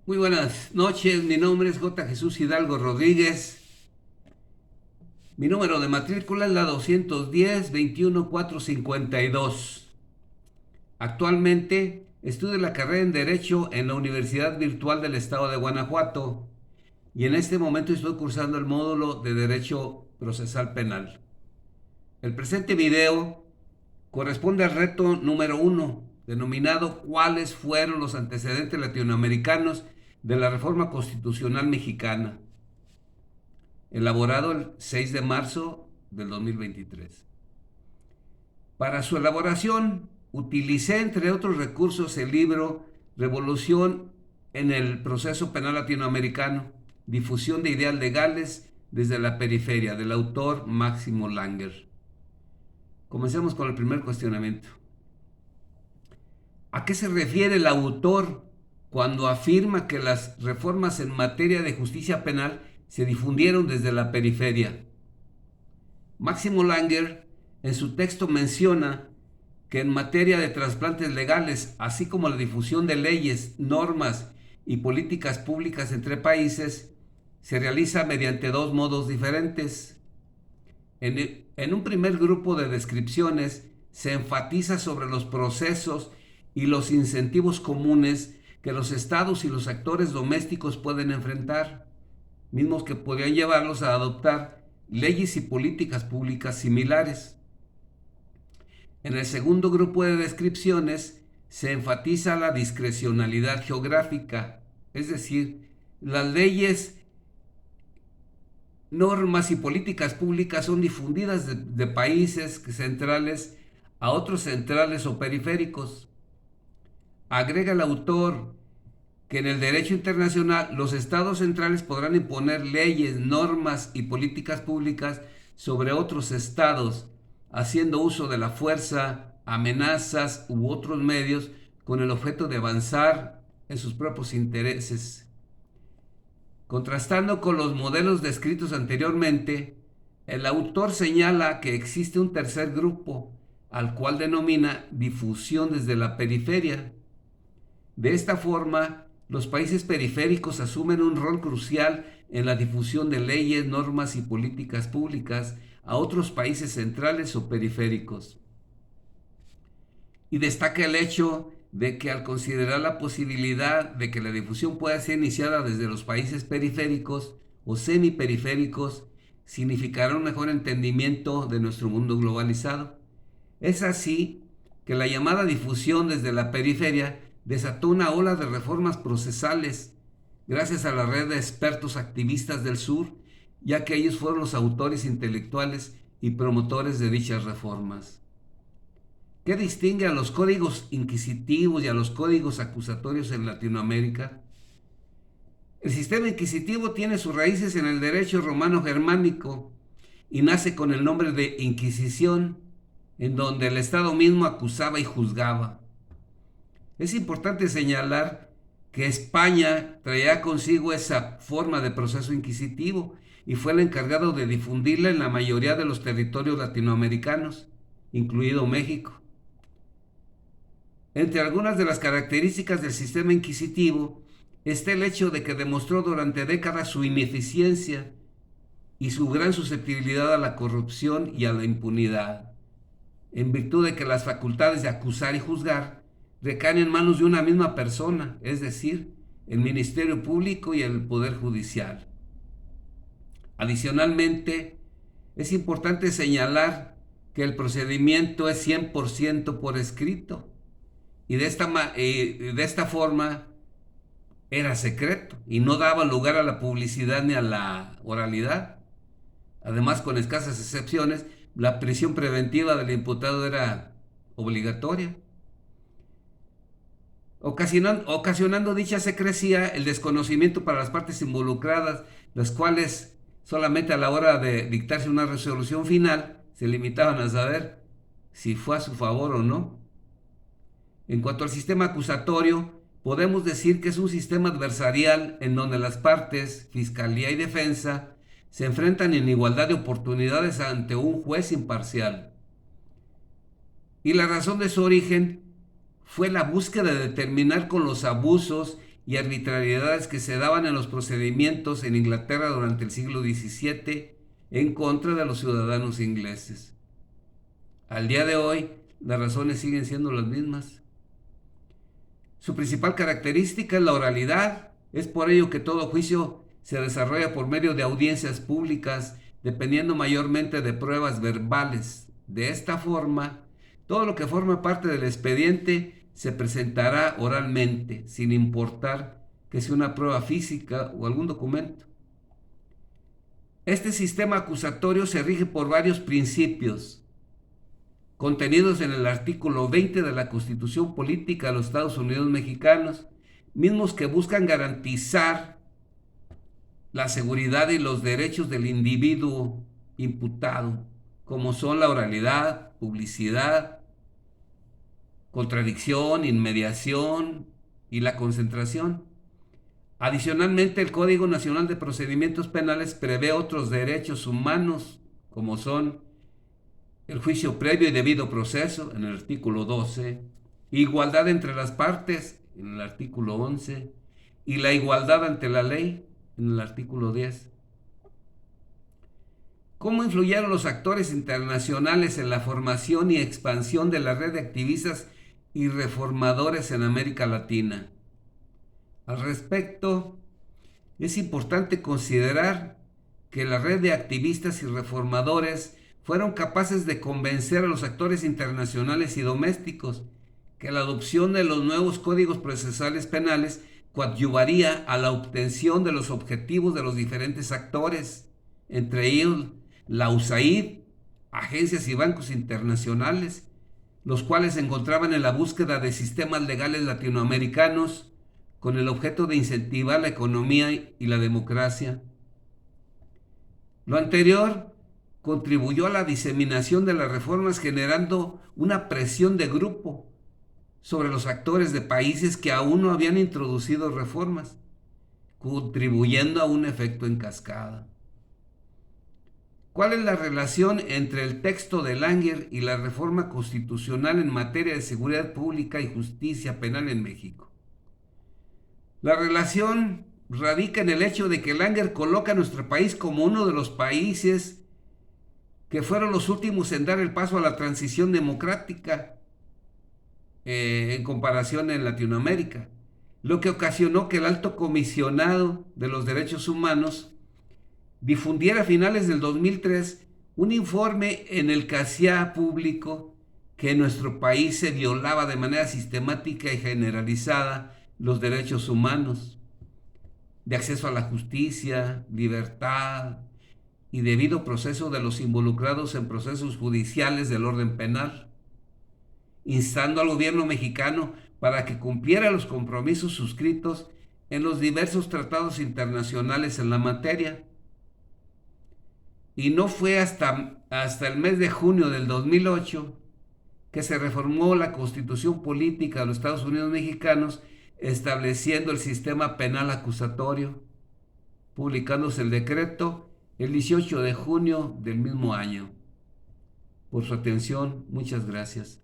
Muy buenas noches, mi nombre es J. Jesús Hidalgo Rodríguez. Mi número de matrícula es la 210-21452. Actualmente estudio la carrera en Derecho en la Universidad Virtual del Estado de Guanajuato y en este momento estoy cursando el módulo de Derecho Procesal Penal. El presente video corresponde al reto número 1, denominado ¿Cuáles fueron los antecedentes latinoamericanos de la Reforma Constitucional Mexicana?, elaborado el 6 de marzo del 2023. Para su elaboración, utilicé, entre otros recursos, el libro Revolución en el Proceso Penal Latinoamericano, Difusión de Ideas Legales desde la Periferia, del autor Máximo Langer. Comencemos con el primer cuestionamiento. ¿A qué se refiere el autor cuando afirma que las reformas en materia de justicia penal se difundieron desde la periferia? Máximo Langer en su texto menciona que en materia de trasplantes legales, así como la difusión de leyes, normas y políticas públicas entre países, se realiza mediante dos modos diferentes. En un primer grupo de descripciones se enfatiza sobre los procesos y los incentivos comunes que los estados y los actores domésticos pueden enfrentar, mismos que podrían llevarlos a adoptar leyes y políticas públicas similares. En el segundo grupo de descripciones se enfatiza la discrecionalidad geográfica, es decir, las leyes, normas y políticas públicas son difundidas de países centrales a otros centrales o periféricos. Agrega el autor que en el derecho internacional los estados centrales podrán imponer leyes, normas y políticas públicas sobre otros estados, haciendo uso de la fuerza, amenazas u otros medios con el objeto de avanzar en sus propios intereses. Contrastando con los modelos descritos anteriormente, el autor señala que existe un tercer grupo, al cual denomina difusión desde la periferia. De esta forma, los países periféricos asumen un rol crucial en la difusión de leyes, normas y políticas públicas a otros países centrales o periféricos. Y destaca el hecho de que al considerar la posibilidad de que la difusión pueda ser iniciada desde los países periféricos o semiperiféricos, significará un mejor entendimiento de nuestro mundo globalizado. Es así que la llamada difusión desde la periferia desató una ola de reformas procesales gracias a la red de expertos activistas del sur, ya que ellos fueron los autores intelectuales y promotores de dichas reformas. ¿Qué distingue a los códigos inquisitivos y a los códigos acusatorios en Latinoamérica? El sistema inquisitivo tiene sus raíces en el derecho romano germánico y nace con el nombre de Inquisición, en donde el Estado mismo acusaba y juzgaba. Es importante señalar que España traía consigo esa forma de proceso inquisitivo y fue el encargado de difundirla en la mayoría de los territorios latinoamericanos, incluido México. Entre algunas de las características del sistema inquisitivo está el hecho de que demostró durante décadas su ineficiencia y su gran susceptibilidad a la corrupción y a la impunidad, en virtud de que las facultades de acusar y juzgar recaen en manos de una misma persona, es decir, el Ministerio Público y el Poder Judicial. Adicionalmente, es importante señalar que el procedimiento es 100% por escrito y de esta forma era secreto y no daba lugar a la publicidad ni a la oralidad. Además, con escasas excepciones, la prisión preventiva del imputado era obligatoria, ocasionando dicha secrecía el desconocimiento para las partes involucradas, las cuales solamente a la hora de dictarse una resolución final se limitaban a saber si fue a su favor o no. En cuanto al sistema acusatorio, podemos decir que es un sistema adversarial en donde las partes, fiscalía y defensa, se enfrentan en igualdad de oportunidades ante un juez imparcial. Y la razón de su origen fue la búsqueda de terminar con los abusos y arbitrariedades que se daban en los procedimientos en Inglaterra durante el siglo XVII en contra de los ciudadanos ingleses. Al día de hoy, las razones siguen siendo las mismas. Su principal característica es la oralidad. Es por ello que todo juicio se desarrolla por medio de audiencias públicas, dependiendo mayormente de pruebas verbales. De esta forma, todo lo que forma parte del expediente se presentará oralmente, sin importar que sea una prueba física o algún documento. Este sistema acusatorio se rige por varios principios contenidos en el artículo 20 de la Constitución Política de los Estados Unidos Mexicanos, mismos que buscan garantizar la seguridad y los derechos del individuo imputado, como son la oralidad, publicidad, contradicción, inmediación y la concentración. Adicionalmente, el Código Nacional de Procedimientos Penales prevé otros derechos humanos, como son el juicio previo y debido proceso, en el artículo 12, igualdad entre las partes, en el artículo 11, y la igualdad ante la ley, en el artículo 10. ¿Cómo influyeron los actores internacionales en la formación y expansión de la red de activistas y reformadores en América Latina? Al respecto, es importante considerar que la red de activistas y reformadores fueron capaces de convencer a los actores internacionales y domésticos que la adopción de los nuevos códigos procesales penales coadyuvaría a la obtención de los objetivos de los diferentes actores, entre ellos la USAID, agencias y bancos internacionales, los cuales se encontraban en la búsqueda de sistemas legales latinoamericanos con el objeto de incentivar la economía y la democracia. Lo anterior contribuyó a la diseminación de las reformas, generando una presión de grupo sobre los actores de países que aún no habían introducido reformas, contribuyendo a un efecto en cascada. ¿Cuál es la relación entre el texto de Langer y la reforma constitucional en materia de seguridad pública y justicia penal en México? La relación radica en el hecho de que Langer coloca a nuestro país como uno de los países que fueron los últimos en dar el paso a la transición democrática en comparación en Latinoamérica, lo que ocasionó que el Alto Comisionado de los Derechos Humanos difundiera a finales del 2003 un informe en el que hacía público que en nuestro país se violaba de manera sistemática y generalizada los derechos humanos de acceso a la justicia, libertad y debido proceso de los involucrados en procesos judiciales del orden penal, instando al gobierno mexicano para que cumpliera los compromisos suscritos en los diversos tratados internacionales en la materia. Y no fue hasta el mes de junio del 2008 que se reformó la Constitución Política de los Estados Unidos Mexicanos, estableciendo el sistema penal acusatorio, publicándose el decreto el 18 de junio del mismo año. Por su atención, muchas gracias.